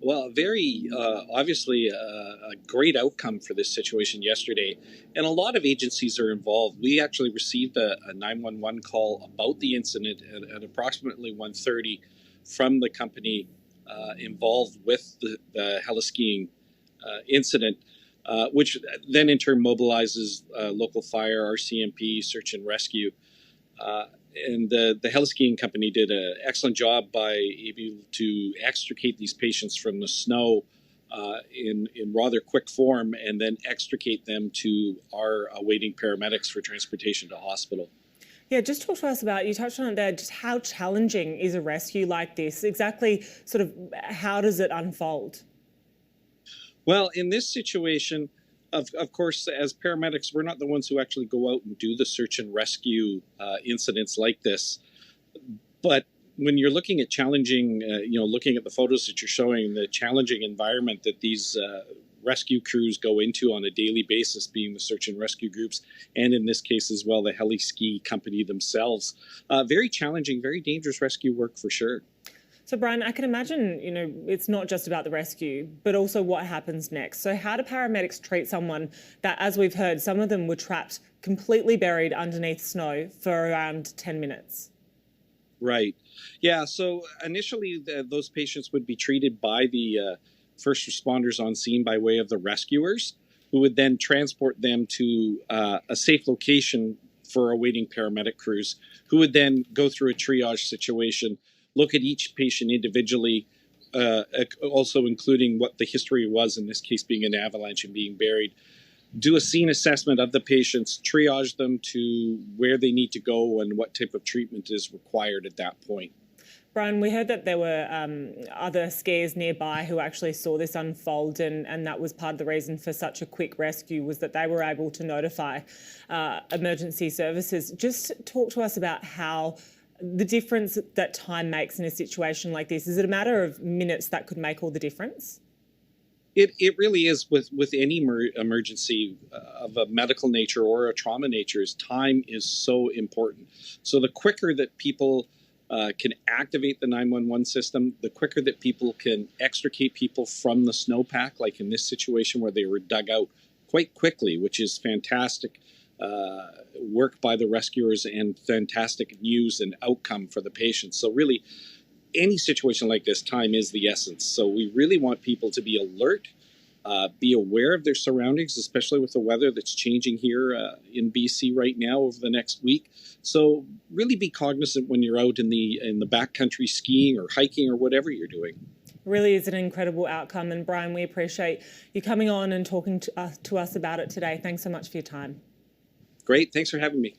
Well, very obviously a great outcome for this situation yesterday, and a lot of agencies are involved. We actually received a 911 call about the incident at approximately 1:30 from the company involved with the heliskiing incident, which then in turn mobilizes local fire, RCMP, search and rescue. And the heliskiing company did an excellent job by able to extricate these patients from the snow in rather quick form, and then extricate them to our awaiting paramedics for transportation to hospital. Yeah, just talk to us about, you touched on it there, just how challenging is a rescue like this? Exactly sort of how does it unfold? Well, in this situation, of course, as paramedics, we're not the ones who actually go out and do the search and rescue incidents like this. But when you're looking at challenging, looking at the photos that you're showing, the challenging environment that these rescue crews go into on a daily basis, being the search and rescue groups, and in this case as well, the heli-ski company themselves, very challenging, very dangerous rescue work for sure. So, Brian, I can imagine, it's not just about the rescue, but also what happens next. So how do paramedics treat someone that, as we've heard, some of them were trapped, completely buried underneath snow for around 10 minutes? Right. Yeah, so initially those patients would be treated by the first responders on scene by way of the rescuers, who would then transport them to a safe location for awaiting paramedic crews, who would then go through a triage situation, look at each patient individually, also including what the history was, in this case being an avalanche and being buried, do a scene assessment of the patients, triage them to where they need to go and what type of treatment is required at that point. Brian, we heard that there were other skiers nearby who actually saw this unfold, and that was part of the reason for such a quick rescue, was that they were able to notify emergency services. Just talk to us about how the difference that time makes in a situation like this. Is it a matter of minutes that could make all the difference? It really is with any emergency of a medical nature or a trauma nature. Is time is so important. So the quicker that people can activate the 911 system, the quicker that people can extricate people from the snowpack, like in this situation where they were dug out quite quickly, which is fantastic work by the rescuers and fantastic news and outcome for the patients. So really, any situation like this, time is the essence. So we really want people to be alert, be aware of their surroundings, especially with the weather that's changing here in BC right now over the next week. So really be cognizant when you're out in the backcountry skiing or hiking or whatever you're doing. Really is an incredible outcome. And Brian, we appreciate you coming on and talking to us about it today. Thanks so much for your time. Great. Thanks for having me.